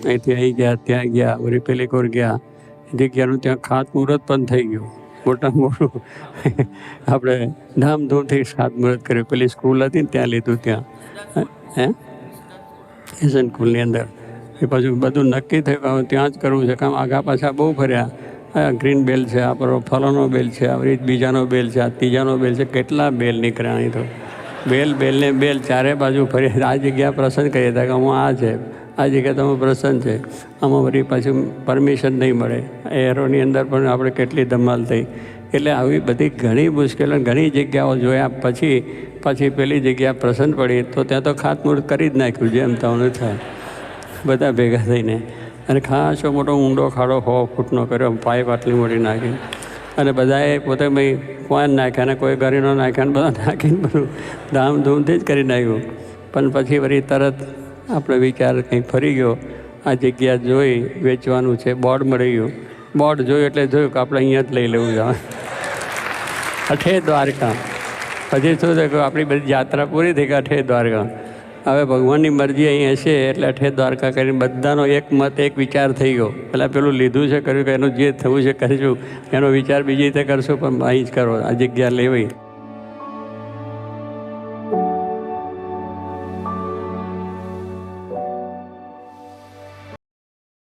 અહીંથી અહીં ગયા, ત્યાં ગયા, વળી પેલી કોર ગયા. જગ્યાનું ત્યાં ખાતમુહૂર્ત પણ થઈ ગયું, મોટામાં મોટું. આપણે ધામધૂમથી ખાતમુહૂર્ત કર્યું. પેલી સ્કૂલ હતી ને ત્યાં લીધું, ત્યાં એસન સ્કૂલની અંદર. એ પછી બધું નક્કી થયું કે ત્યાં જ કરવું છે. કામ આગા પાછા બહુ ફર્યા. આ ગ્રીન બેલ છે, આ પર ફલાનો બેલ છે, આવી બીજાનો બેલ છે, આ ત્રીજાનો બેલ છે. કેટલા બેલ નીકળ્યા અહીં તો. બેલ ને બેલ ચારે બાજુ ફરી. આ જગ્યા પ્રસન્ન કરી હતા કે હું આ છે, આ જગ્યા તમે પ્રસન્ન છે. આમાં વળી પાછું પરમિશન નહીં મળે. એરોની અંદર પણ આપણે કેટલી ધમાલ થઈ. એટલે આવી બધી ઘણી મુશ્કેલીઓ, ઘણી જગ્યાઓ જોયા પછી પેલી જગ્યા પ્રસન્ન પડી તો ત્યાં તો ખાતમુહૂર્ત કરી જ નાખ્યું, જેમ તમને થાય બધા ભેગા થઈને. અને ખાસો મોટો ઊંડો ખાડો 100 ફૂટનો કર્યો, પાઇપ આટલી મોટી નાખી. અને બધાએ પોતે ભાઈ કોઈન નાખ્યા ને કોઈ ગરીનો નાખ્યા ને બધા નાખીને બધું ધામધૂમથી જ કરી નાખ્યું. પણ પછી વળી તરત આપણે વિચાર કંઈ ફરી ગયો. આ જગ્યા જોઈ વેચવાનું છે, બોર્ડ મળી ગયું. બોર્ડ જોયું એટલે જોયું કે આપણે અહીંયા જ લઈ લેવું છે. અઠે દ્વારકા. પછી શું છે કે આપણી બધી યાત્રા પૂરી થઈ ગઈ અઠે દ્વારકા. હવે ભગવાનની મરજી અહીં હશે એટલે અઠે દ્વારકા કરીને બધાનો એક મત, એક વિચાર થઈ ગયો. પહેલાં પેલું લીધું છે કર્યું કે એનું જે થવું છે કરીશું, એનો વિચાર બીજી રીતે કરશું, પણ અહીં જ કરો, આ જગ્યા લેવી.